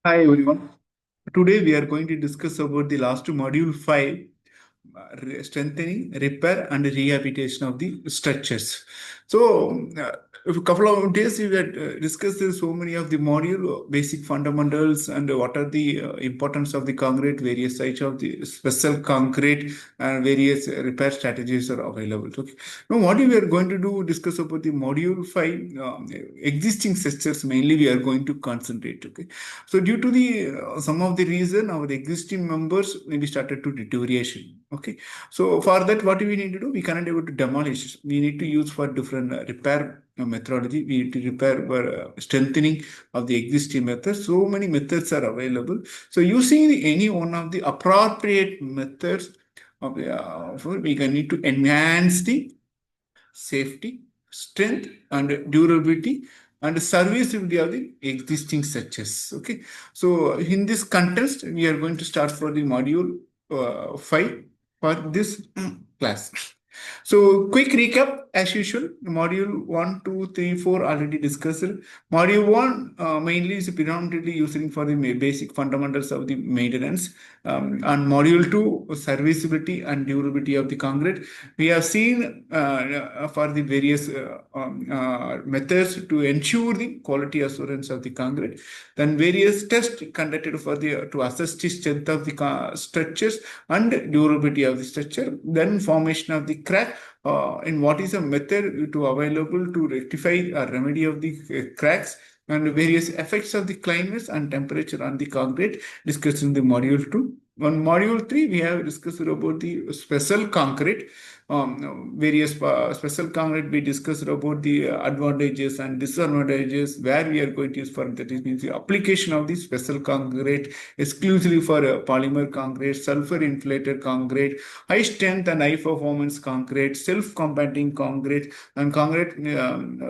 Hi everyone. Today we are going to discuss about the last module 5, strengthening, repair and rehabilitation of the structures. So a couple of days we had discussed so many of the module basic fundamentals and what are the importance of the concrete, various types of the special concrete and various repair strategies are available. Okay. Now what we are going to do discuss about the module 5 existing structures mainly we are going to concentrate. Okay. So due to the some of the reason our existing members maybe started to deterioration. Okay. So for that, what we need to do, we cannot able to demolish. We need to use for different repair methodology. We need to repair for strengthening of the existing methods. So many methods are available. So using any one of the appropriate methods, we can need to enhance the safety, strength, and durability and serviceability of the existing structures. Okay. So in this context, we are going to start for the module 5 for this class. So quick recap as usual, module 1, 2, 3, 4 already discussed. Module 1 mainly is predominantly using for the basic fundamentals of the maintenance. And module 2, serviceability and durability of the concrete. We have seen for the various methods to ensure the quality assurance of the concrete. Then various tests conducted for the to assess the strength of the structures and durability of the structure. Then formation of the crack. In what is a method to available to rectify or remedy of the cracks and various effects of the climate and temperature on the concrete discussed in the module 2. On module 3, we have discussed about the special concrete. Various special concrete we discussed about the advantages and disadvantages where we are going to use for that is the application of the special concrete exclusively for polymer concrete, sulfur inflated concrete, high strength and high performance concrete, self-compacting concrete, and concrete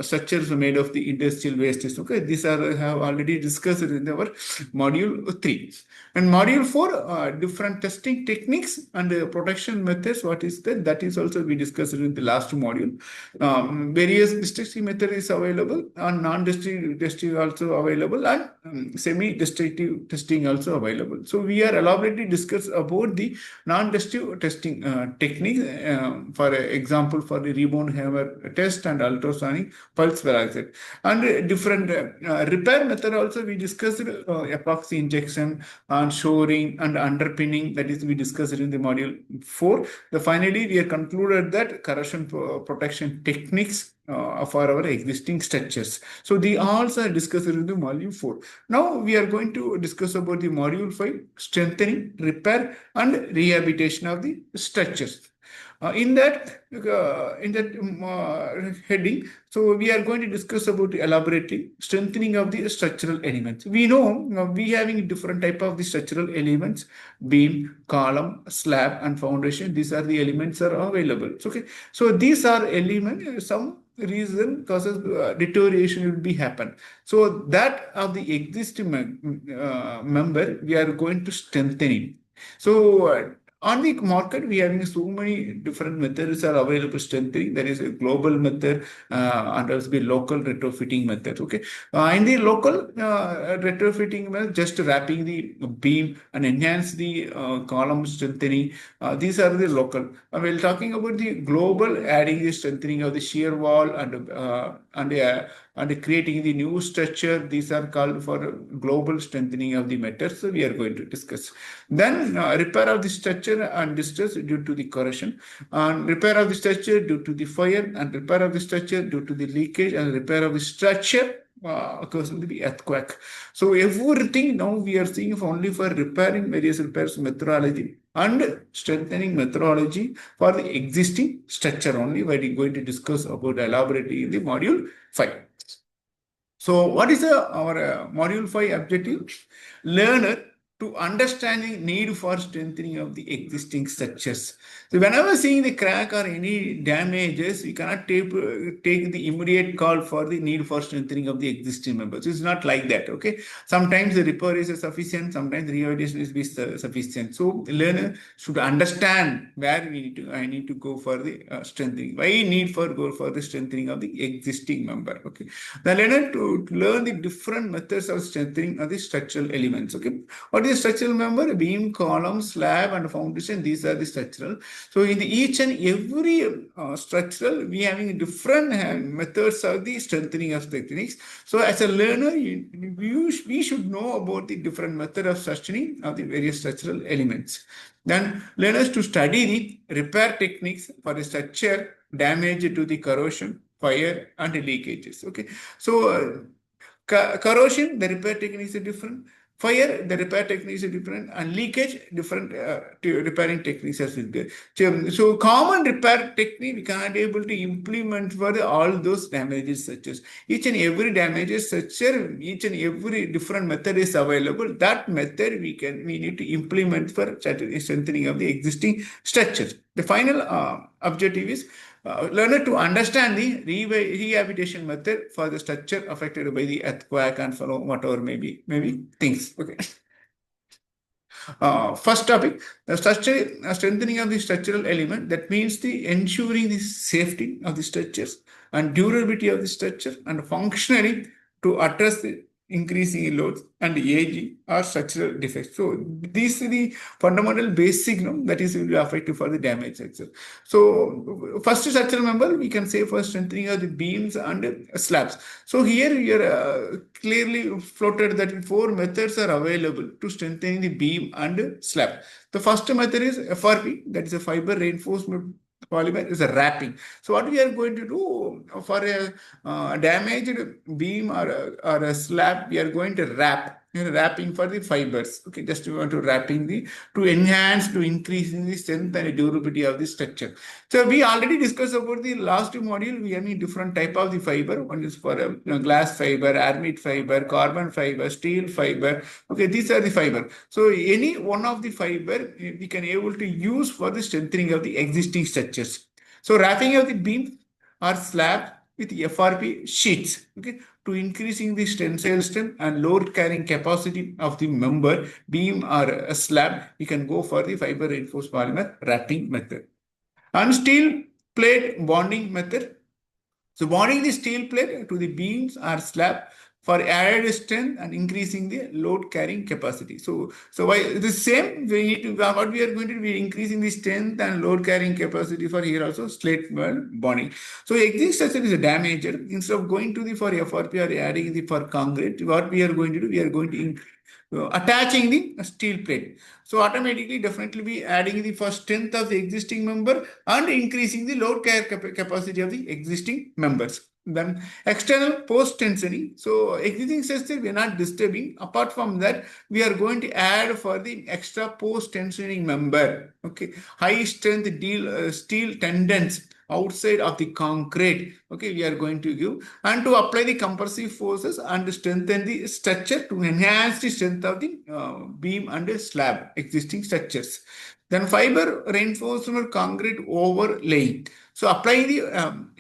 structures made of the industrial wastes. Okay, these are have already discussed in our module 3. And module 4, different testing techniques and protection methods. What is that? That is also we discussed in the last module. Various destructive method is available and non-destructive testing also available and semi-destructive testing also available. So we are elaborately discuss about the non-destructive testing techniques. For example, for the rebound hammer test and ultrasonic pulse velocity and different repair method also we discussed epoxy injection and shoring and underpinning, that is we discussed in the module 4. Finally we have concluded that corrosion protection techniques for our existing structures. So the also are discussed in the module 4. Now we are going to discuss about the module 5, strengthening, repair and rehabilitation of the structures. In that heading, so we are going to discuss about elaborating strengthening of the structural elements. We know we having different type of the structural elements: beam, column, slab, and foundation. These are the elements are available. Okay, so these are elements. Some reason causes deterioration will be happen. So that of the existing member, we are going to strengthen it. So on the market, we are having so many different methods are available strengthening. There is a global method and also the local retrofitting method. Okay, in the local retrofitting method, just wrapping the beam and enhance the column strengthening. These are the local. We're talking about the global, adding the strengthening of the shear wall and creating the new structure. These are called for global strengthening of the methods. So we are going to discuss. Then repair of the structure and distress due to the corrosion, and repair of the structure due to the fire, and repair of the structure due to the leakage, and repair of the structure occurs in the earthquake. So everything now we are seeing only for repairing various repairs methodology and strengthening methodology for the existing structure only. We're going to discuss about elaborately in the module 5. So what is our module 5 objective? Learner to understanding need for strengthening of the existing structures. So whenever seeing the crack or any damages, we cannot take the immediate call for the need for strengthening of the existing members. It's not like that. Okay. Sometimes the repair is sufficient, sometimes the rehabilitation is sufficient. So the learner should understand where I need to go for the strengthening. Why need for go for the strengthening of the existing member. Okay. The learner to learn the different methods of strengthening of the structural elements. Okay. What is structural member? Beam, column, slab, and foundation. These are the structural. So in the each and every structural, we having different methods of the strengthening of techniques. So as a learner, we should know about the different method of strengthening of the various structural elements. Then learners to study the repair techniques for the structure damage to the corrosion, fire, and leakages. Okay. So corrosion, the repair techniques are different. Fire, the repair techniques are different, and leakage, different repairing techniques as well. So common repair technique we cannot able to implement for all those damages such as each and every damages structure, each and every different method is available. That method we need to implement for strengthening of the existing structures. The final objective is learner to understand the rehabilitation method for the structure affected by the earthquake and follow whatever maybe things. Okay. First topic, the structure strengthening of the structural element. That means the ensuring the safety of the structures and durability of the structure and functionally to address the increasing loads and aging or structural defects. So these are the fundamental basic that is will be affected for the damage structure. So first structural member we can say for strengthening of the beams and slabs. So here we are clearly floated that four methods are available to strengthen the beam and slab. The first method is FRP, that is a fiber reinforcement polymer is a wrapping. So what we are going to do for a damaged beam or a slab, we are going to wrapping for the fibers. Okay, just we want to wrapping to enhance, to increase in the strength and durability of the structure. So we already discussed about the last module. We have different type of the fiber. One is for glass fiber, aramid fiber, carbon fiber, steel fiber. Okay, these are the fiber. So any one of the fiber we can able to use for the strengthening of the existing structures. So wrapping of the beam or slab with FRP sheets. Okay, to increasing the tensile strength and load carrying capacity of the member, beam or a slab, we can go for the fiber reinforced polymer wrapping method. And steel plate bonding method. So bonding the steel plate to the beams or slab for added strength and increasing the load carrying capacity. So why the same we need to what we are going to be increasing the strength and load carrying capacity for here also slate bonding. So existing structure is a damager. Instead of going to the for FRP or adding the for concrete, what we are going to do, we are going to attaching the steel plate. So automatically definitely be adding the first strength of the existing member and increasing the load carry capacity of the existing members. Then external post tensioning. So existing structure we are not disturbing. Apart from that, we are going to add for the extra post tensioning member. Okay, high strength steel tendons outside of the concrete. Okay, we are going to give and to apply the compressive forces and strengthen the structure to enhance the strength of the beam and slab existing structures. Then fiber reinforcement concrete overlay. So apply the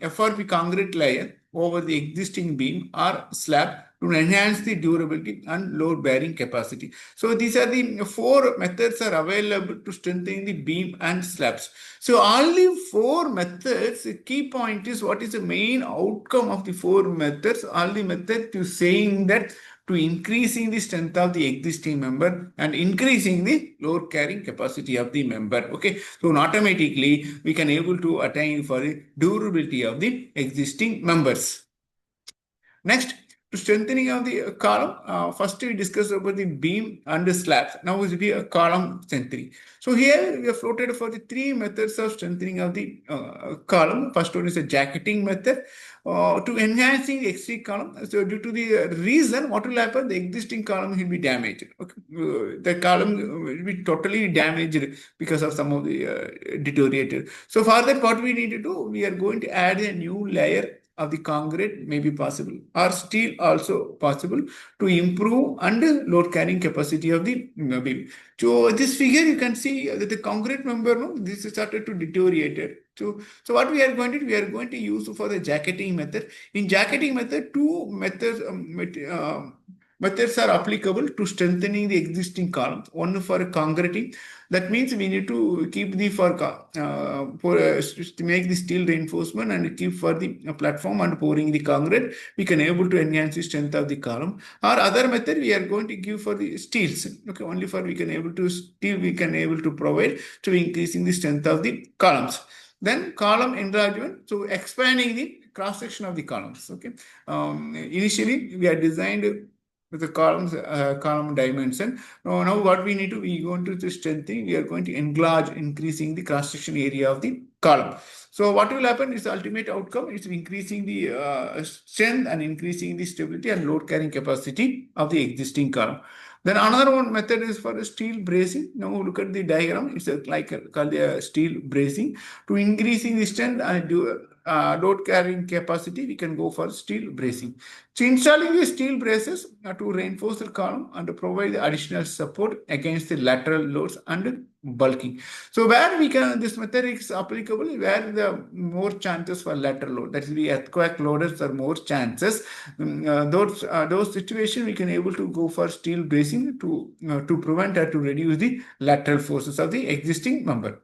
FRP concrete layer over the existing beam or slab to enhance the durability and load bearing capacity. So these are the four methods are available to strengthen the beam and slabs. So only four methods. The key point is what is the main outcome of the four methods. All the method to saying that to increasing the strength of the existing member and increasing the load carrying capacity of the member. Okay, so automatically we can able to attain for the durability of the existing members. Next, to strengthening of the column, first we discussed about the beam and the slabs. Now it will be a column strengthening. So here we have floated for the three methods of strengthening of the column. First one is a jacketing method to enhancing the existing column. So due to the reason, what will happen? The existing column will be damaged. Okay? The column will be totally damaged because of some of the deteriorated. So for that, what we need to do, we are going to add a new layer of the concrete may be possible, or steel also possible to improve and load carrying capacity of the beam. So this figure you can see that the concrete member, no, this is started to deteriorate. So what we are going to do, we are going to use for the jacketing method. In jacketing method, two methods methods are applicable to strengthening the existing column. One for concreting, that means we need to keep the to make the steel reinforcement and keep for the platform and pouring the concrete. We can able to enhance the strength of the column. Or other method we are going to give for the steels. Okay, only for we can able to steel we can able to provide to increasing the strength of the columns. Then column enlargement, so expanding the cross section of the columns. Okay, initially we are designed with the column dimension. Now what we need to, we going to this strengthening, we are going to enlarge, increasing the cross section area of the column. So what will happen is the ultimate outcome is increasing the strength and increasing the stability and load carrying capacity of the existing column. Then another one method is for steel bracing. Now look at the diagram. It's called the steel bracing. To increasing the strength and load carrying capacity, we can go for steel bracing. So installing the steel braces to reinforce the column and to provide the additional support against the lateral loads and bulking. So where we can, this method is applicable where the more chances for lateral load, that is the earthquake loaders are more chances. Those situations we can able to go for steel bracing to prevent or to reduce the lateral forces of the existing member.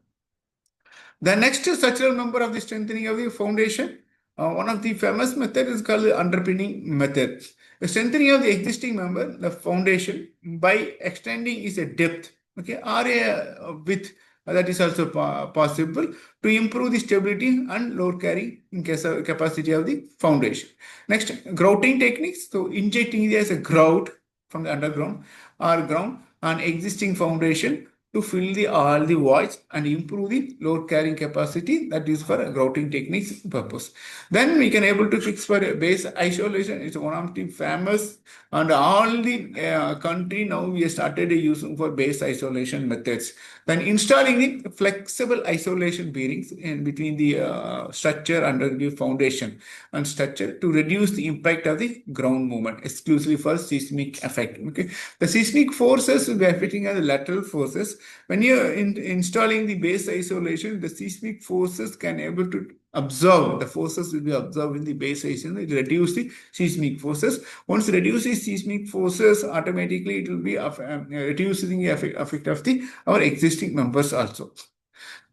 The next structural member of the strengthening of the foundation, one of the famous method is called the underpinning method. The strengthening of the existing member, the foundation, by extending is a depth, okay, or a width, that is also possible to improve the stability and load carrying capacity of the foundation. Next, grouting techniques. So injecting it as a grout from the underground or ground on existing foundation to fill all the voids and improve the load carrying capacity, that is for grouting techniques purpose. Then we can able to fix for base isolation. It's one of the famous, and all the country now we started using for base isolation methods. Then installing the flexible isolation bearings in between the structure under the foundation and structure to reduce the impact of the ground movement, exclusively for seismic effect. Okay, the seismic forces will be affecting the lateral forces. When you're installing the base isolation, the seismic forces can able to absorb, the forces will be absorbed in the base isolation. It reduce the seismic forces. Once reduces seismic forces, automatically it will be reducing the effect of the our existing members also.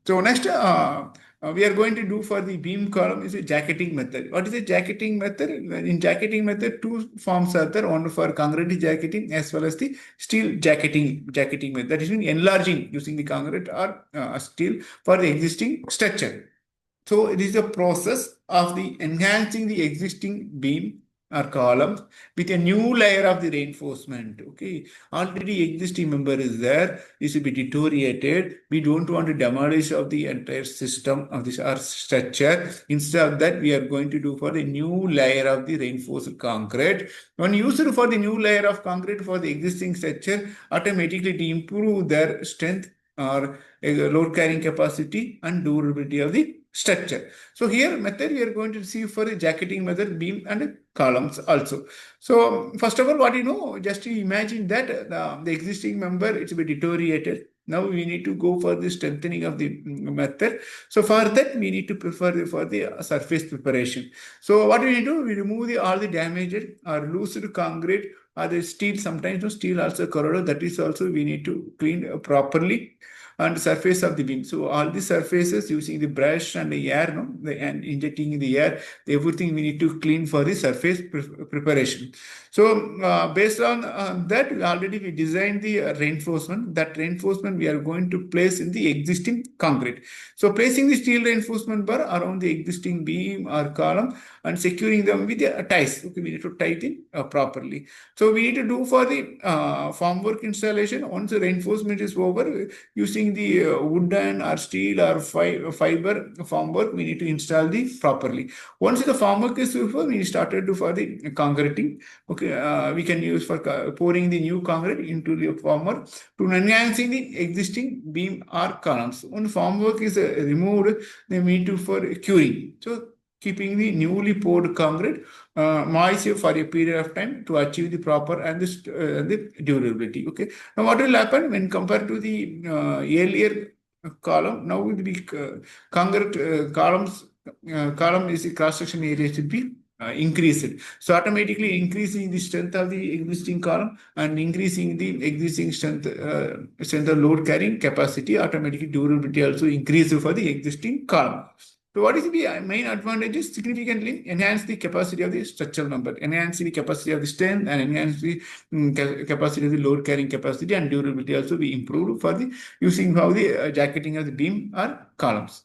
So next, we are going to do for the beam column is a jacketing method. What is a jacketing method? In jacketing method, two forms are there. One for concrete jacketing as well as the steel jacketing method. That is enlarging using the concrete or steel for the existing structure. So it is a process of the enhancing the existing beam or column with a new layer of the reinforcement. Okay, already existing member is there, is to be deteriorated. We don't want to demolish of the entire system of this our structure. Instead of that, we are going to do for the new layer of the reinforced concrete. When used for the new layer of concrete for the existing structure, automatically to improve their strength or load carrying capacity and durability of the structure. So here method we are going to see for a jacketing method, beam and columns also. So first of all, what you know, just to imagine that the existing member, it's been deteriorated. Now we need to go for the strengthening of the method. So for that, we need to prefer for the surface preparation. So what we need to do, we remove all the damaged or loosened concrete or the steel. Sometimes no steel also corroded. That is also we need to clean properly. And surface of the beam. So all the surfaces using the brush and the air, and injecting in the air, everything we need to clean for the surface preparation. So based on that, we designed the reinforcement. That reinforcement we are going to place in the existing concrete. So placing the steel reinforcement bar around the existing beam or column and securing them with the ties. Okay, we need to tie it properly. So we need to do for the formwork installation. Once the reinforcement is over, using the wooden or steel or fiber formwork, we need to install the properly. Once the formwork is over, we started to for the concreting. Okay, we can use for pouring the new concrete into the formwork to enhancing the existing beam or columns. When formwork is removed, they need to for curing. So keeping the newly poured concrete moist for a period of time to achieve the proper and the durability. Okay. Now, what will happen when compared to the earlier column? Now, with the concrete column is the cross section area should be increased. So automatically increasing the strength of the existing column and increasing the existing strength of load carrying capacity, automatically durability also increased for the existing column. So what is the main advantages? Significantly enhance the capacity of the structural member, enhance the capacity of the strength, and enhance the capacity of the load carrying capacity, and durability also be improved for the using how the jacketing of the beam or columns.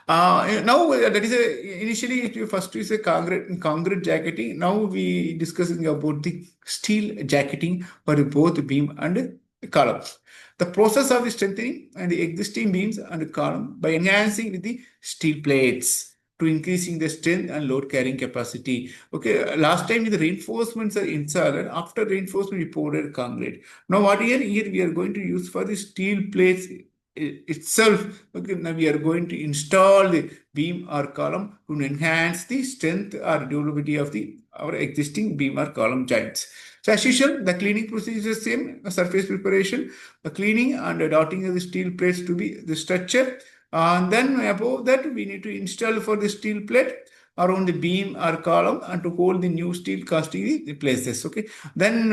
Now that is initially first is a concrete jacketing. Now we discussing about the steel jacketing for both beam and columns. The process of strengthening and the existing beams and column by enhancing with the steel plates to increasing the strength and load carrying capacity. Okay, last time the reinforcements are installed. After reinforcement, we poured concrete. Now what here we are going to use for the steel plates itself. Okay, now we are going to install the beam or column to enhance the strength or durability of the our existing beam or column joints. So as usual, the cleaning procedure is the same. Surface preparation, the cleaning and dotting of the steel plates to be the structure. And then above that, we need to install for the steel plate around the beam or column and to hold the new steel casting the places. Okay, then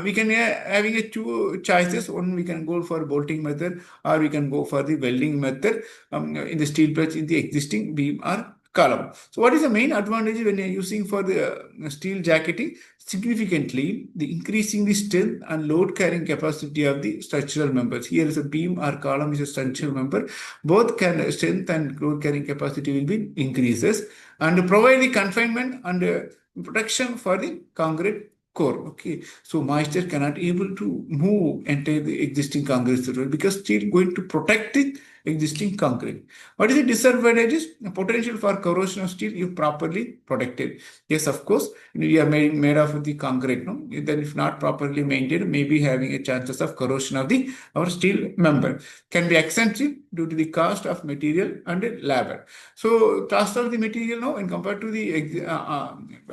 we can having a two choices. One, we can go for bolting method, or we can go for the welding method in the steel plates in the existing beam or column. So what is the main advantage when you're using for the steel jacketing? Significantly, the increasing the strength and load carrying capacity of the structural members. Here is a beam or column is a structural member. Both can strength and load carrying capacity will be increases and provide the confinement and protection for the concrete core. Okay, so moisture cannot able to move enter the existing concrete structure because still going to protect the existing concrete. What is the disadvantages? The potential for corrosion of steel if properly protected. Yes, of course, we are made of the concrete. No, then if not properly maintained, maybe having a chances of corrosion of the our steel member can be expensive due to the cost of material and labor. So cost of the material now, when compared to the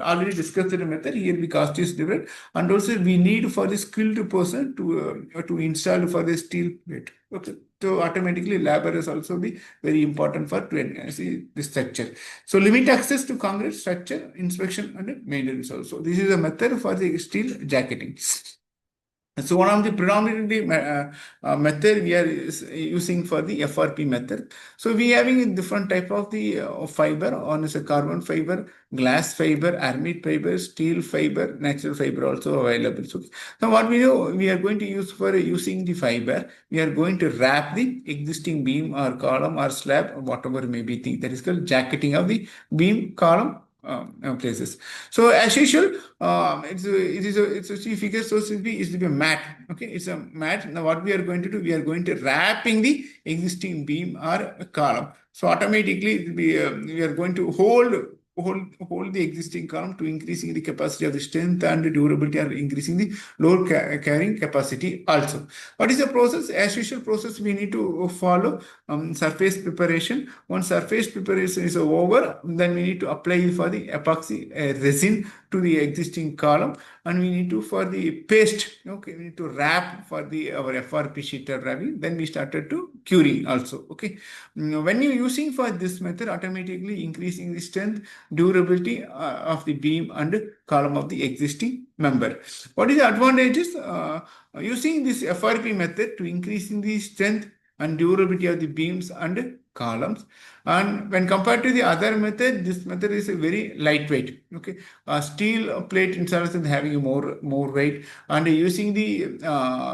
already discussed the method, here the cost is different, and also we need for the skilled person to install for the steel plate. Okay. So automatically labor is also be very important for to enhance the structure. So limit access to concrete structure, inspection and maintenance also. This is a method for the steel jacketing. So one of the predominantly method we are using for the FRP method. So we having a different type of the fiber. One is a carbon fiber, glass fiber, aramid fiber, steel fiber, natural fiber also available. So now what we do, we are going to use for using the fiber. We are going to wrap the existing beam or column or slab, whatever may be thing. That is called jacketing of the beam, column, places. So as usual, it's a see figure. So it is to be a mat. Okay, it's a mat. Now what we are going to do, we are going to wrapping the existing beam or column. So automatically we are going to hold the existing column to increasing the capacity of the strength and the durability and increasing the load carrying capacity also. What is the process? As usual process we need to follow surface preparation. Once surface preparation is over, then we need to apply for the epoxy resin to the existing column, and we need to for the paste. Okay, we need to wrap for the our FRP sheet wrapping. Then we started to curing also. Okay, when you using for this method, automatically increasing the strength, durability of the beam and column of the existing member. What is the advantages using this FRP method to increasing the strength and durability of the beams and columns? And when compared to the other method, this method is a very lightweight. Okay, steel plate installation having a more weight, and using the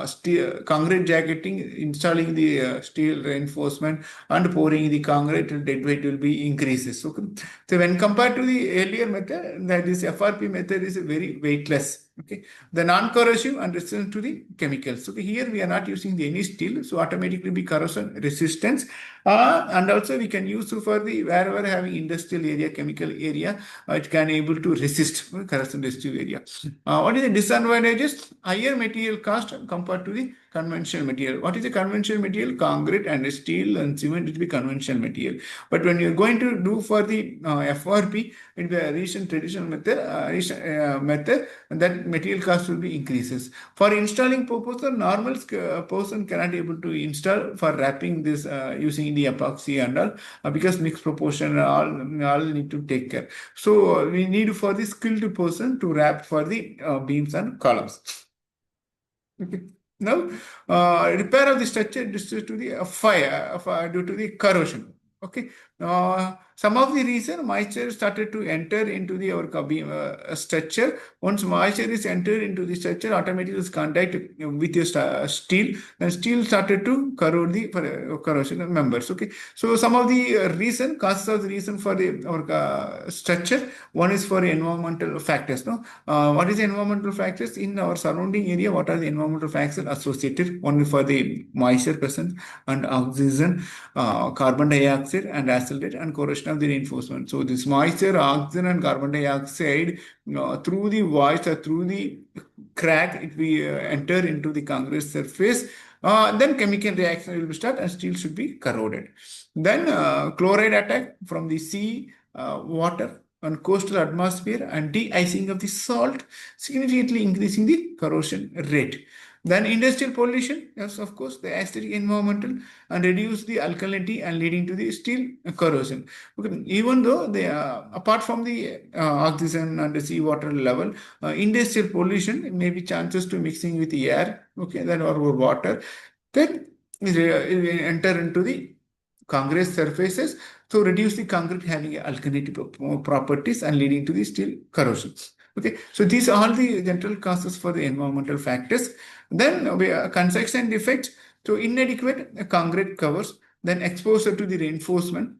steel concrete jacketing, installing the steel reinforcement and pouring the concrete, dead weight will be increases. Okay, so when compared to the earlier method, that is FRP method is very weightless. Okay, the non-corrosive and resistant to the chemicals. Okay, here we are not using any steel, so automatically be corrosion resistance, and also we can use used for the wherever having industrial area, chemical area, it can able to resist corrosion resistive area. What is the disadvantages? Higher material cost compared to the conventional material. What is the conventional material? Concrete and steel and cement will be conventional material. But when you're going to do for the FRP, in the recent traditional method, that material cost will be increases. For installing purpose, a normal person cannot able to install for wrapping this using the epoxy and all because mixed proportion all need to take care. So we need for the skilled person to wrap for the beams and columns. Okay. Now, repair of the structure due to the fire due to the corrosion. Okay. Some of the reason moisture started to enter into the our beam structure. Once moisture is entered into the structure, automatically is contact with your steel, then steel started to corrode the corrosion members. Okay. So some of the causes of the reason for the our structure. One is for environmental factors. No, what is the environmental factors in our surrounding area? What are the environmental factors associated? One for the moisture present and oxygen, carbon dioxide, and accelerate and corrosion of the reinforcement. So this moisture, oxygen, and carbon dioxide through the voids or through the crack, it will enter into the concrete surface. Then chemical reaction will start and steel should be corroded. Then chloride attack from the sea, water, and coastal atmosphere and de-icing of the salt, significantly increasing the corrosion rate. Then industrial pollution, yes, of course, the acidic environmental and reduce the alkalinity and leading to the steel corrosion. Okay. Even though they apart from the oxygen and the seawater level, industrial pollution may be chances to mixing with the air, okay, then or water, then enter into the concrete surfaces, so reduce the concrete having alkalinity properties and leading to the steel corrosions. Okay, so these are all the general causes for the environmental factors. Then construction defects, so inadequate concrete covers, then exposure to the reinforcement.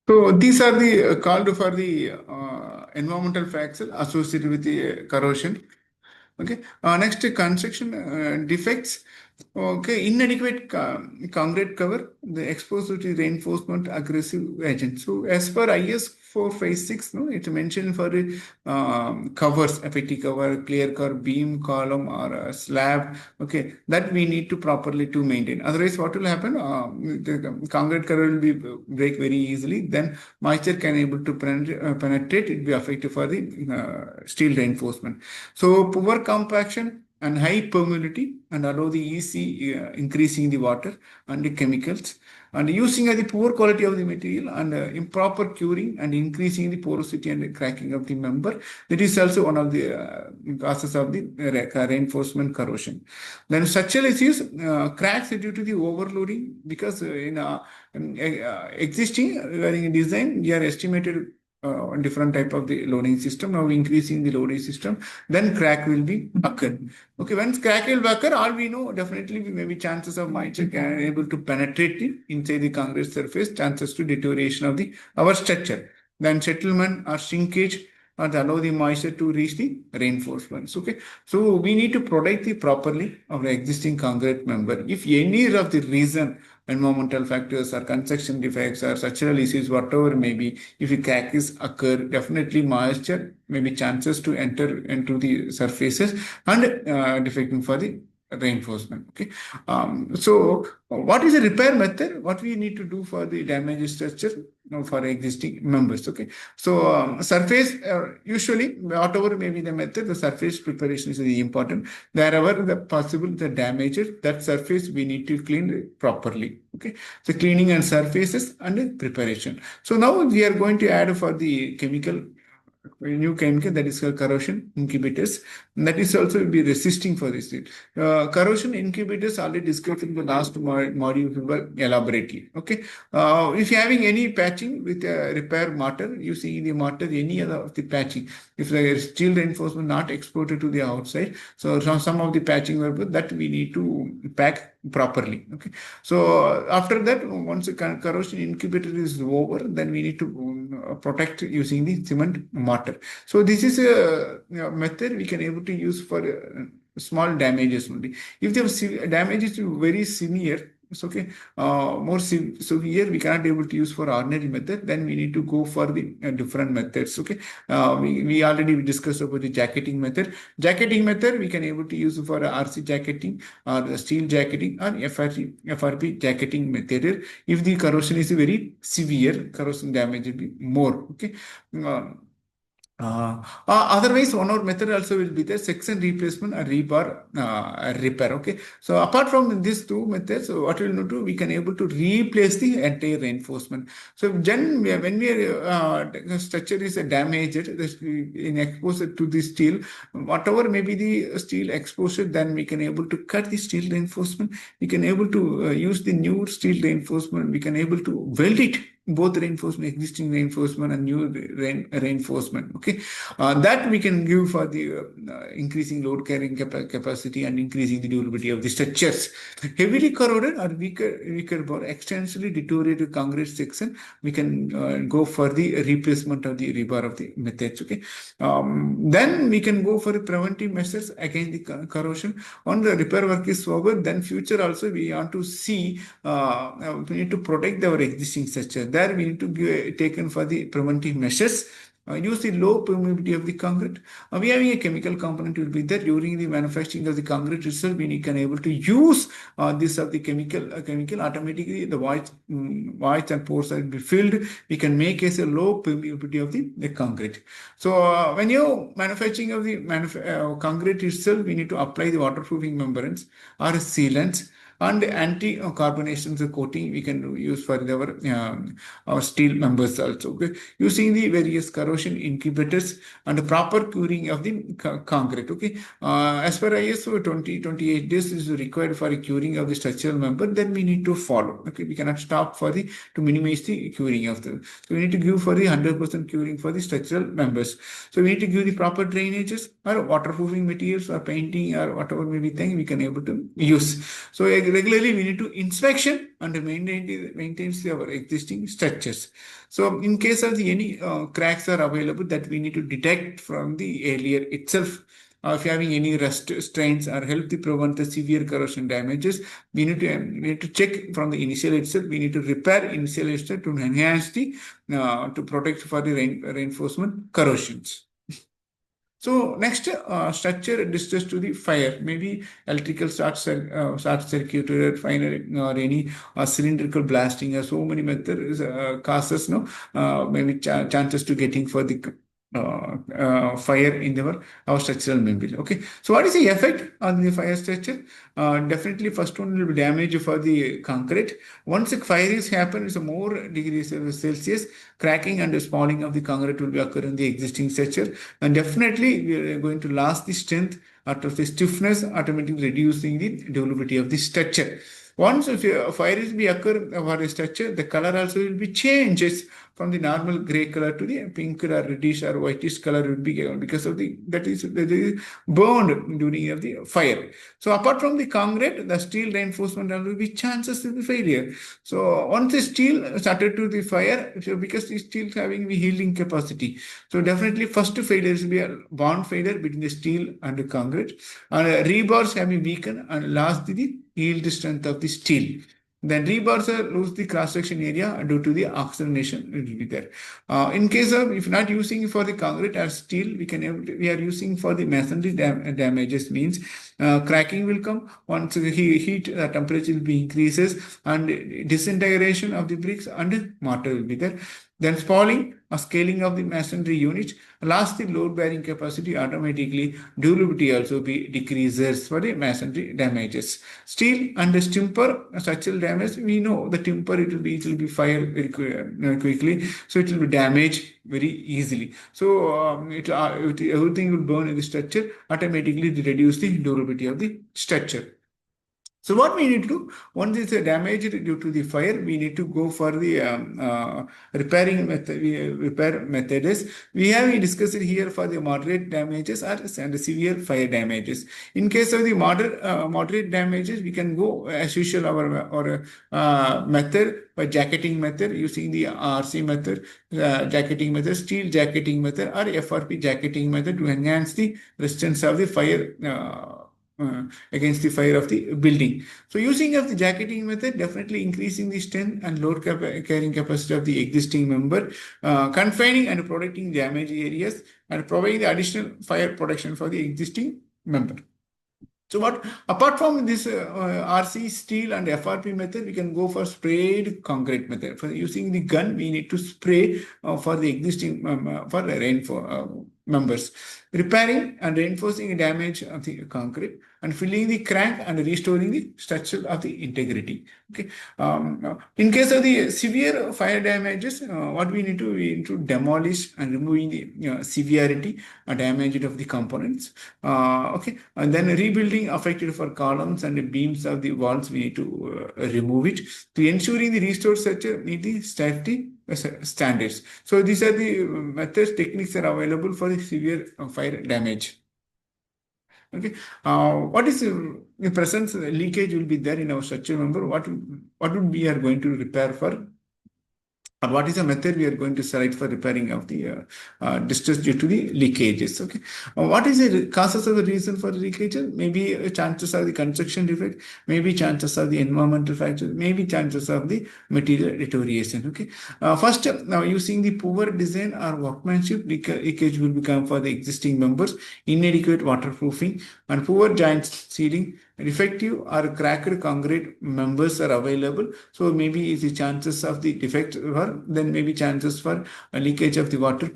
So these are the called for the environmental factors associated with the corrosion. Okay. Next, construction defects. Okay, inadequate concrete cover, the exposure to reinforcement aggressive agent. So, as per IS 456, no, it's mentioned for covers, FAT cover, clear cover, beam, column, or slab. Okay, that we need to properly to maintain. Otherwise, what will happen? The concrete cover will be break very easily. Then moisture can able to penetrate. It will be effective for the steel reinforcement. So, poor compaction, and high permeability and allow the easy increasing the water and the chemicals, and using the poor quality of the material and improper curing and increasing the porosity and the cracking of the member. That is also one of the causes of the reinforcement corrosion. Then structural issues, cracks due to the overloading, because in existing design, we are estimated different type of the loading system. Now increasing the loading system, then crack will be occur. Okay, once crack will occur, all we know definitely maybe chances of moisture can able to penetrate inside the concrete surface, chances to deterioration of the our structure. Then settlement or shrinkage or allow the moisture to reach the reinforcements. Okay, so we need to protect the properly of the existing concrete member. If any of the reason, environmental factors or construction defects or structural issues, whatever may be, if a crack is occur, definitely moisture maybe chances to enter into the surfaces and defecting for the reinforcement. Okay, so what is the repair method? What we need to do for the damaged structure for existing members? Okay, so surface usually whatever may be the method, the surface preparation is the important. Wherever the possible the damages, that surface we need to clean properly. Okay, so cleaning and surfaces and preparation. So now we are going to add for the chemical, a new chemical, that is called corrosion inhibitors. That is also will be resisting for this. Corrosion inhibitors already discussed in the last module elaborately. Okay, if you are having any patching with a repair mortar, you see the mortar, any other of the patching, if the steel reinforcement not exported to the outside, so some of the patching work that we need to pack properly. Okay, so after that, once the corrosion inhibitor is over, then we need to protect using the cement mortar. So this is a method we can able to use for small damages only. If the damage is very severe, it's okay. More severe, we cannot able to use for ordinary method. Then we need to go for the different methods. Okay, we already discussed about the jacketing method. Jacketing method we can able to use for RC jacketing or the steel jacketing or FRP jacketing method. If the corrosion is very severe, corrosion damage will be more. Okay. Otherwise, one more method also will be the section replacement or rebar repair. Okay, so apart from these two methods, what we will do, we can able to replace the entire reinforcement. So when we structure is damaged, in exposure to the steel, whatever may be the steel exposure, then we can able to cut the steel reinforcement. We can able to use the new steel reinforcement. We can able to weld it, both reinforcement, existing reinforcement and new reinforcement. Okay, that we can give for the increasing load carrying capacity and increasing the durability of the structures. Heavily corroded or weaker bar, extensively deteriorated concrete section, we can go for the replacement of the rebar of the methods. Okay, then we can go for preventive measures against the corrosion. On the repair work is over, then future also we want to see, we need to protect our existing structure. There we need to be taken for the preventive measures. Use the low permeability of the concrete. We having a chemical component will be there during the manufacturing of the concrete itself. We can able to use this of the chemical automatically the voids and pores will be filled. We can make as a low permeability of the concrete. So when you manufacturing of the concrete itself, we need to apply the waterproofing membranes or sealants and anti-carbonation coating we can use for our steel members also. Okay? Using the various corrosion inhibitors and proper curing of the concrete. Okay, as per ISO 2028 days is required for a curing of the structural member. Then we need to follow. Okay, we cannot stop for the to minimize the curing of the. So we need to give for the 100% curing for the structural members. So we need to give the proper drainages or waterproofing materials or painting or whatever maybe thing we can able to use. So regularly we need to inspection and maintains our existing structures. So in case of any cracks are available, that we need to detect from the area itself. If you are having any rust strains or help to prevent the severe corrosion damages, we need to check from the initial itself. We need to repair initial itself to enhance the to protect for the reinforcement corrosions. So next, structure distress to the fire, maybe electrical short circuit or fire or any cylindrical blasting, or so many methods causes maybe chances to getting for the fire in our structural membrane. Okay, so what is the effect on the fire structure? Definitely, first one will be damage for the concrete. Once a fire is happen, it's a more degrees Celsius, cracking and spalling of the concrete will be occur in the existing structure, and definitely we are going to lose the strength out of the stiffness, automatically reducing the durability of the structure. Once if a fire is be occur for a structure, the color also will be changes from the normal gray color to the pink or reddish or whitish color will be because of that is burned during of the fire. So apart from the concrete, the steel reinforcement will be chances to the failure. So once the steel started to the fire, so because the steel having the healing capacity, so definitely first failure will be a bond failure between the steel and the concrete, and rebars have been weakened and lost the yield strength of the steel. Then rebars lose the cross-section area due to the oxidation will be there. In case of if not using for the concrete or steel, we are using for the masonry damages means cracking will come once the heat temperature will be increases and disintegration of the bricks and mortar will be there. Then spalling or scaling of the masonry units. Last, the load bearing capacity automatically durability also be decreases for the masonry damages. Steel and the timber structural damage, we know the timber it will be fired very quickly, so it will be damaged very easily. So everything will burn in the structure, automatically reduce the durability of the structure. So what we need to do, once it's damaged due to the fire, we need to go for the repairing method. Repair method is we have discussed it here for the moderate damages and severe fire damages. In case of the moderate damages, we can go as usual our method by jacketing method using the RC method, jacketing method, steel jacketing method, or FRP jacketing method to enhance the resistance of the fire. Against the fire of the building. So using of the jacketing method, definitely increasing the strength and load carrying capacity of the existing member, confining and protecting damaged areas, and providing the additional fire protection for the existing member. So what apart from this RC steel and FRP method, we can go for sprayed concrete method. For using the gun, we need to spray for the existing for the members, repairing and reinforcing damage of the concrete, and filling the crack and restoring the structure of the integrity. Okay. In case of the severe fire damages, what we need to demolish and removing the severity and damage of the components. Okay, and then rebuilding affected for columns and beams of the walls, we need to remove it to ensuring the restored structure meet the safety standards. So these are the methods, techniques are available for the severe fire damage. Okay, what is the presence leakage will be there in our structure member? What would we are going to repair for? Or what is the method we are going to select for repairing of the distress due to the leakages? Okay, what is the causes of the reason for the leakages? Maybe chances of the construction defect, maybe chances of the environmental factors, maybe chances of the material deterioration. Okay, first now using the poor design or workmanship, leakage will become for the existing members, inadequate waterproofing and poor joint sealing. Defective or cracked concrete members are available, so maybe the chances of the defect or then maybe chances for leakage of the water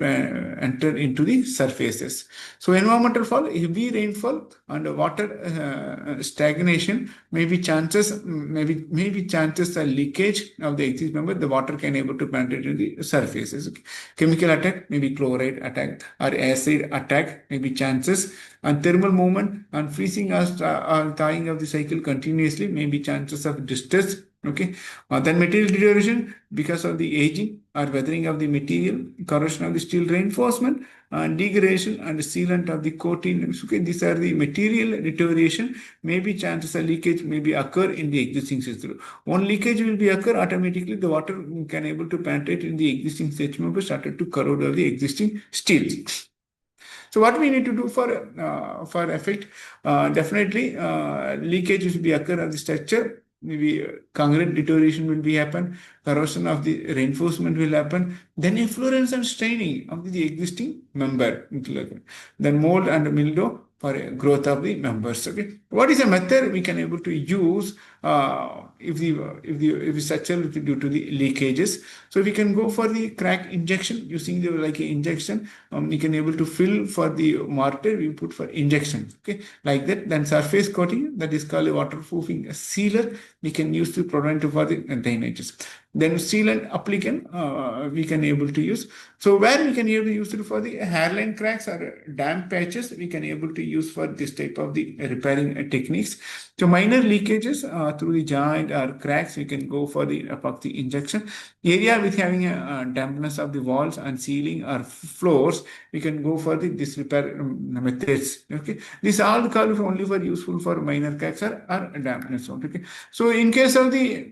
enter into the surfaces. So environmental fall, heavy rainfall and water stagnation, maybe chances maybe chances of leakage of the existing member, the water can able to penetrate into the surfaces. Okay. Chemical attack, maybe chloride attack or acid attack, maybe chances, and thermal movement and freezing or thawing of the cycle continuously, maybe chances of distress. Okay, then material deterioration because of the aging or weathering of the material, corrosion of the steel reinforcement, and degradation and sealant of the coating. Okay, these are the material deterioration. Maybe chances of leakage may be occur in the existing system. One leakage will be occur automatically. The water can able to penetrate in the existing structure member, started to corrode of the existing steel. So what we need to do for effect, definitely leakage will be occur of the structure. Maybe concrete deterioration will be happen, corrosion of the reinforcement will happen, then efflorescence and staining of the existing member. Then mold and mildew for growth of the members. Okay, what is a method we can able to use if the structure due to the leakages? So we can go for the crack injection using the like injection. We can able to fill for the mortar. We put for injection. Okay, like that. Then surface coating, that is called a waterproofing sealer. We can use to prevent for the drainages. Then sealant applicant we can able to use. So where we can able to use it for the hairline cracks or damp patches, we can able to use for this type of the repairing techniques. So minor leakages through the joint or cracks, we can go for the epoxy injection. Area with having a dampness of the walls and ceiling or floors, we can go for this repair methods. Okay, these all called only for useful for minor cracks or dampness. Okay, so in case of the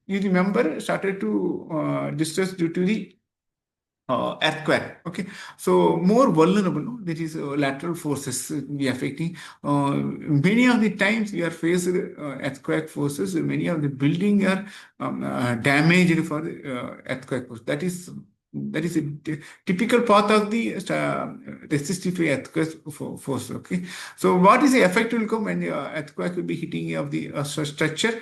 you remember started to distress due to the earthquake. Okay, so more vulnerable. No? That is lateral forces be affecting. Many of the times we are faced earthquake forces. Many of the building are damaged for the earthquake force. That is a typical path of the resistive earthquake force. Okay, so what is the effect will come when the earthquake will be hitting of the structure?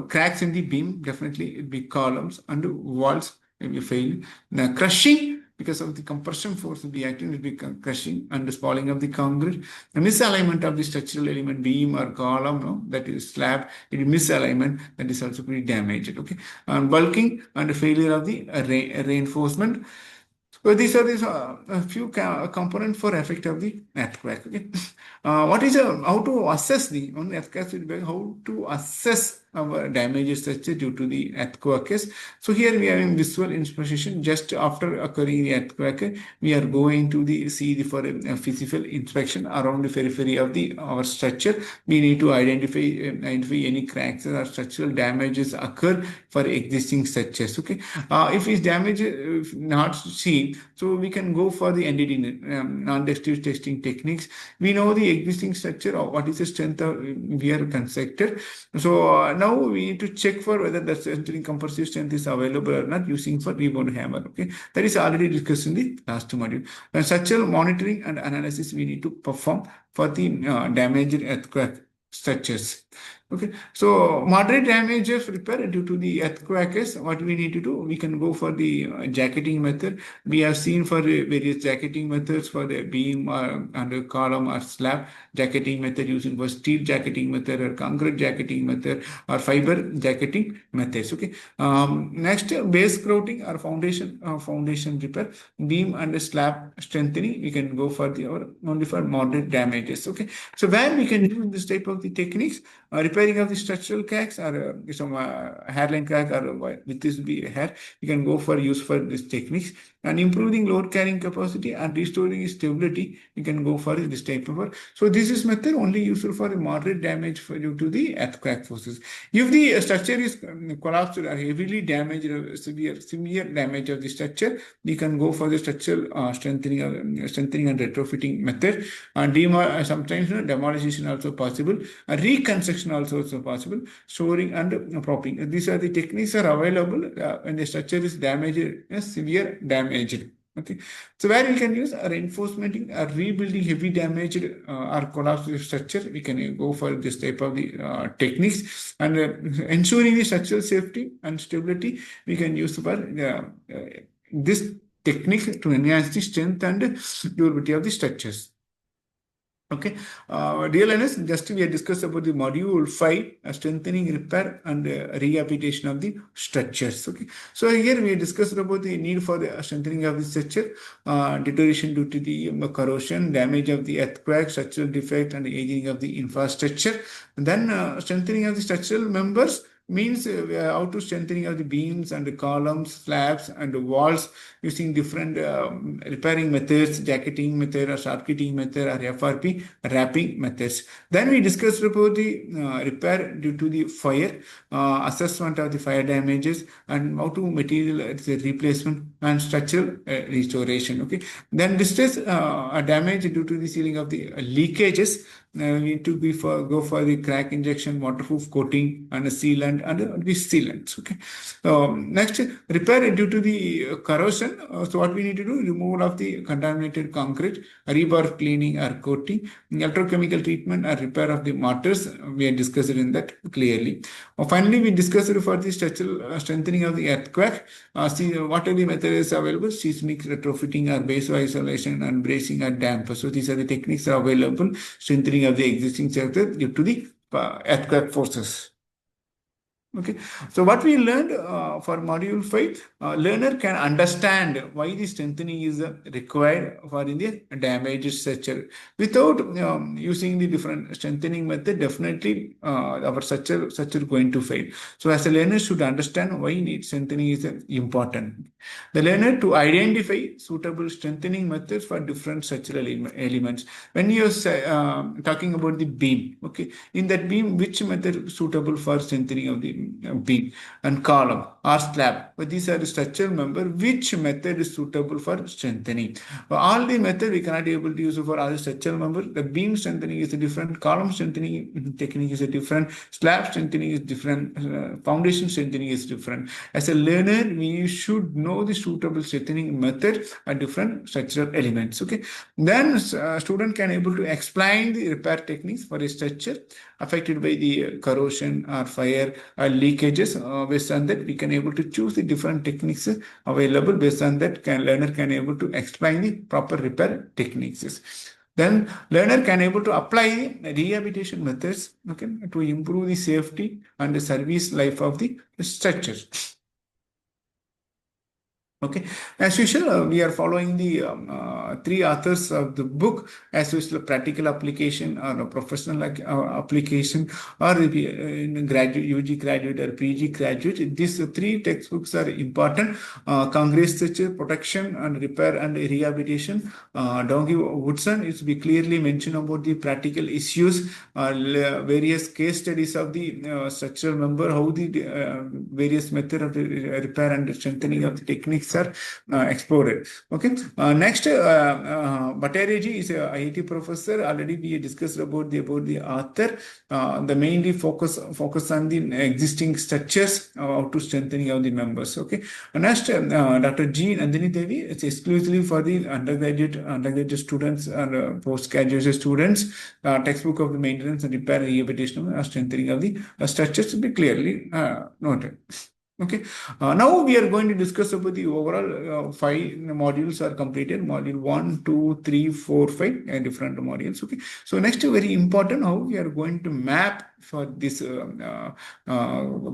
Cracks in the beam, definitely big columns and walls will be fail. Now crushing, because of the compression force will be acting, will be crushing and spalling of the concrete. The misalignment of the structural element, beam or column, no, that is slab, it is misalignment, that is also pretty damaged. Okay, and bulking and failure of the reinforcement. So these are a few components for effect of the earthquake. Okay, what is how to assess the on earthquake feedback? How to assess our damages such due to the earthquakes? So here we are in visual inspection. Just after occurring the earthquake, we are going to see for a physical inspection around the periphery of our structure. We need to identify any cracks or structural damages occur for existing structures. Okay, if it's damage not seen, so we can go for the NDT, non-destructive testing techniques. We know the existing structure or what is the strength we are constructed. So now we need to check for whether the strengthening compressive strength is available or not using for rebound hammer. Okay, that is already discussed in the last module. And structural monitoring and analysis we need to perform for the damaged earthquake structures. Okay, so moderate damages repair due to the earthquakes, what we need to do, we can go for the jacketing method. We have seen for various jacketing methods for the beam and a column or slab jacketing method using for steel jacketing method or concrete jacketing method or fiber jacketing methods. Okay, next base grouting or foundation repair, beam and slab strengthening, we can go for the only for moderate damages. Okay, so where we can do this type of the techniques, repairing of the structural cracks or some hairline crack or with this be hair, you can go for use for these techniques. And improving load carrying capacity and restoring stability, you can go for this type of work. So this is method only useful for moderate damage due to the earthquake forces. If the structure is collapsed or heavily damaged, severe damage of the structure, we can go for the structural strengthening and retrofitting method. And sometimes demolition also possible. Reconstruction also possible. Storing and propping. These are the techniques are available when the structure is damaged, severe damage. Okay, so where we can use reinforcement or rebuilding heavy damaged or collapsed structure, we can go for this type of the techniques. And ensuring the structural safety and stability, we can use for this technique to enhance the strength and durability of the structures. Okay, dear learners, just we have discussed about the module 5, strengthening, repair and rehabilitation of the structures. Okay, so here we discussed about the need for the strengthening of the structure, deterioration due to the corrosion, damage of the earthquake, structural defect and aging of the infrastructure. And then strengthening of the structural members means how to strengthening of the beams and the columns, slabs and the walls using different repairing methods, jacketing method or circuiting method or FRP wrapping methods. Then we discussed about the repair due to the fire, assessment of the fire damages and how to material replacement and structural restoration. Okay, then distress damage due to the sealing of the leakages. We need to go for the crack injection, waterproof coating and a sealant cement and the sealants. Okay. Next, repair due to the corrosion. So what we need to do, removal of the contaminated concrete, rebar cleaning or coating, electrochemical treatment or repair of the mortars. We have discussed in that clearly. Finally, we discussed for the structural strengthening of the earthquake. See what are the methods available: seismic retrofitting or base isolation and bracing or damp. So these are the techniques available, strengthening of the existing structure due to the earthquake forces. Okay, so what we learned for module 5, learner can understand why the strengthening is required for in the damaged structure. Without using the different strengthening method, definitely our structure going to fail. So as a learner should understand why need strengthening is important. The learner to identify suitable strengthening methods for different structural elements. When you are talking about the beam, okay, in that beam, which method suitable for strengthening of the beam and column or slab? But these are the structural member. Which method is suitable for strengthening? All the method we cannot be able to use for all the structural member. The beam strengthening is a different, column strengthening technique is a different, slab strengthening is different, foundation strengthening is different. As a learner, we should know the suitable strengthening method and different structural elements. Okay, then student can able to explain the repair techniques for a structure affected by the corrosion or fire or leakages. Based on that, we can able to choose the different techniques available. Based on that, learner can able to explain the proper repair techniques. Then learner can able to apply rehabilitation methods, okay, to improve the safety and the service life of the structure. Okay, as usual, we are following the three authors of the book. As usual, practical application or a professional application, or in graduate, UG graduate or PG graduate. These three textbooks are important. Congress structure, protection and repair and rehabilitation. Dongi Woodson is be clearly mentioned about the practical issues, various case studies of the structural member, how the various method of the repair and strengthening of the techniques are explored. Okay. Next, Bhattacharya is a IIT professor. Already we discussed about the author. The mainly focus on the existing structures, how to strengthening of the members. Okay. Next, Dr. G. Nandini Devi. It's exclusively for the undergraduate students and postgraduate students. Textbook of the maintenance and repair and rehabilitation and strengthening of the structures to be clearly noted. Okay. Now we are going to discuss about the overall 5 modules are completed. Module 1, 2, 3, 4, 5 different modules. Okay. So next, very important, how we are going to map for this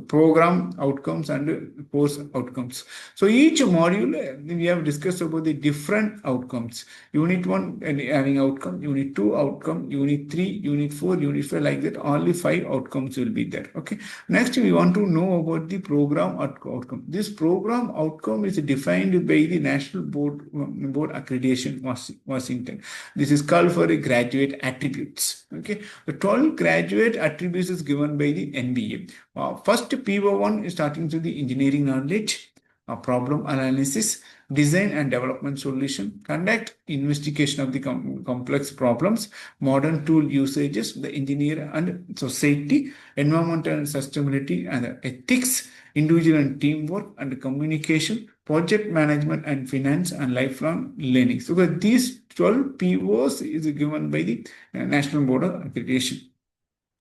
program outcomes and course outcomes. So each module we have discussed about the different outcomes. Unit 1 having outcome, Unit 2 outcome, Unit 3, Unit 4, Unit 5, like that. Only 5 outcomes will be there. Okay. Next, we want to know about the program outcome. This program outcome is defined by the National Board Accreditation, Washington. This is called for a graduate attributes. Okay. The 12 graduate attributes is given by the NBA. First, PO1 is starting to the engineering knowledge, problem analysis, design and development solution, conduct investigation of the complex problems, modern tool usages, the engineer and society, environmental and sustainability and ethics, individual and teamwork and communication, project management and finance, and lifelong learning. So these 12 POs is given by the National Board of Accreditation.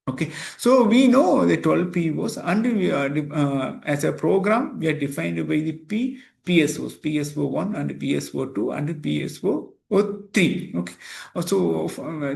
Okay, so we know the 12 POs, and we are as a program we are defined by the PSOs, PSO1 and PSO2 and PSO3. Okay, so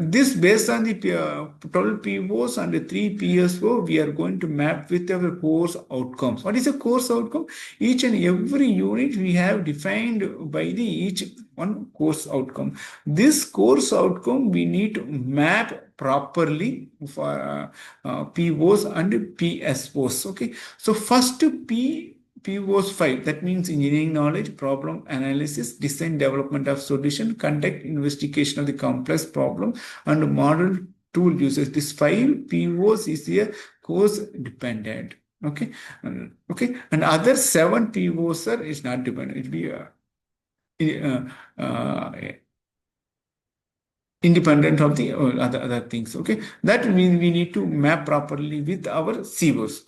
this based on the 12 POs and the 3 PSO, we are going to map with our course outcomes. What is a course outcome? Each and every unit we have defined by the each one course outcome. This course outcome we need to map properly for POs and PSOs. Okay, so first POs 5, that means engineering knowledge, problem analysis, design development of solution, conduct investigation of the complex problem, and model tool uses. This 5 POs is a course dependent. Okay, okay, and other 7 POs is not dependent. It will be independent of the other things. Okay, that we need to map properly with our COs.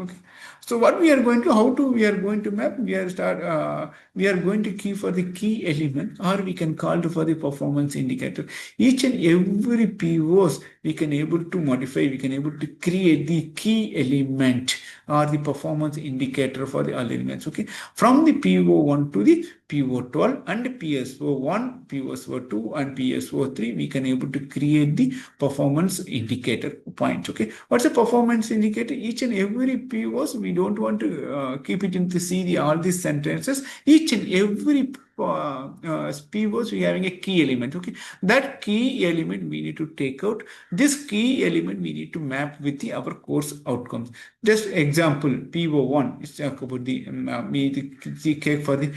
Okay. So what we are going to, how to we are going to map? We are going to key for the key element, or we can call it for the performance indicator. Each and every POs we can able to modify. We can able to create the key element or the performance indicator for the all elements. Okay. From the PO1 to the PO12 and PSO1, PSO2 and PSO3, we can able to create the performance indicator point. Okay. What's a performance indicator? Each and every POs, we don't want to keep it in to see all these sentences. Each and every POs, we having a key element. Okay. That key element we need to take out. This key element we need to map with our course outcomes. Just example, PO1 is talk about the cake for the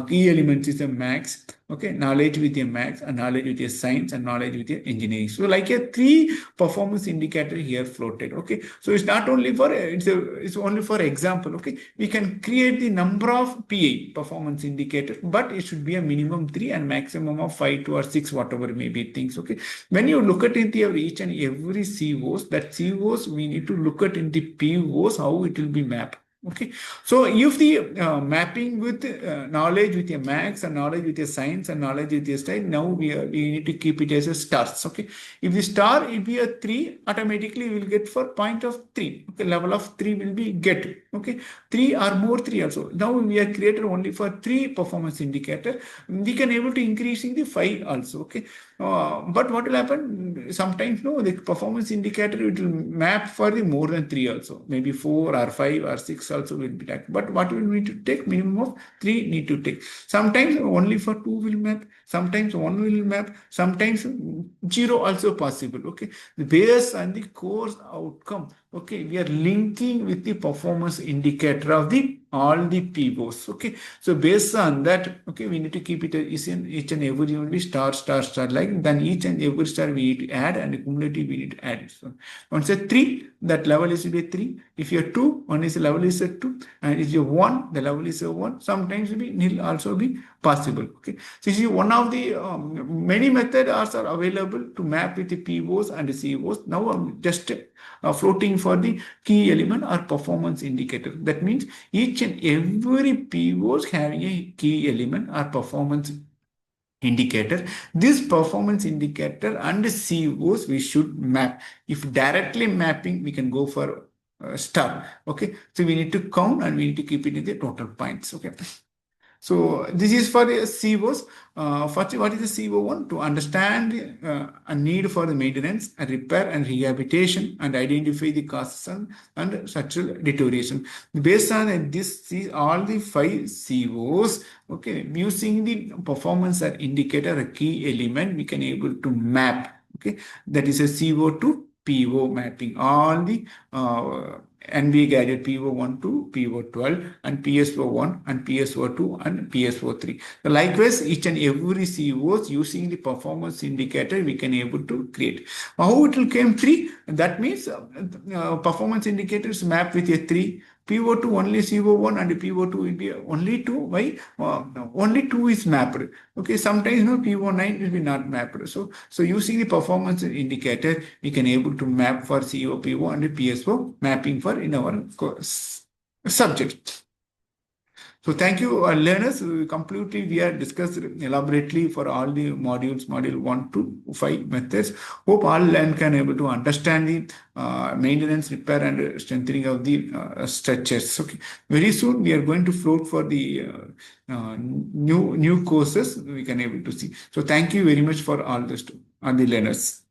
key elements is a max. Okay, knowledge with a max, and knowledge with a science, and knowledge with a engineering. So like a three performance indicator here floated. Okay, so it's not only for it's only for example. Okay, we can create the number of PA performance indicator, but it should be a minimum 3 and maximum of 5 to or 6, whatever may be things. Okay, when you look at it in each and every COs, that COs we need to look at in the POs how it will be mapped. Okay, so if the mapping with knowledge with a max and knowledge with a science and knowledge with a style, now we need to keep it as a stars. Okay, if the star will be a 3, automatically we will get for point of 3. Okay, level of 3 will be get. Okay, 3 or more 3 also. Now we are created only for 3 performance indicator. We can able to increasing the 5 also. Okay, but what will happen? Sometimes no, the performance indicator it will map for the more than 3 also. Maybe 4 or 5 or 6 also will be taken. But what will need to take? Minimum of 3 need to take. Sometimes only for 2 will map. Sometimes 1 will map. Sometimes 0 also possible. Okay, based on the course outcome. Okay, we are linking with the performance indicator of the all the POs. Okay, so based on that, okay, we need to keep it each and every only star like. Then each and every star we need to add, and cumulative we need to add. So once a 3, that level is to be 3. If you're 2, one is a level is a 2, and if you're 1, the level is a 1. Sometimes be nil also be possible. Okay, so you see one of the many methods are available to map with the POs and the COs. Now I'm just floating for the key element or performance indicator. That means each and every POs having a key element or performance indicator. This performance indicator and COs we should map. If directly mapping, we can go for star. Okay, so we need to count and we need to keep it in the total points. Okay. So this is for the COs. First, what is the CO1? To understand a need for the maintenance, and repair and rehabilitation, and identify the causes and structural deterioration. Based on this, all the 5 COs, okay, using the performance indicator, a key element, we can able to map. Okay, that is a CO to PO mapping. All the NBA gadget PO1 to PO12 and PSO1 and PSO2 and PSO3. So likewise, each and every COs using the performance indicator we can able to create. How it will came 3? That means performance indicators map with a 3. PO2 only CO1 and PO2 will be only 2. Why? Only 2 is mapped. Okay, sometimes no PO9 will be not mapped. So using the performance indicator, we can able to map for CO, PO and PSO mapping for in our subject. So thank you, learners. Completely, we are discussed elaborately for all the modules, module 1 to 5 methods. Hope all learn can able to understand the maintenance, repair, and strengthening of the structures. Okay. Very soon we are going to float for the new courses we can able to see. So thank you very much for all the learners.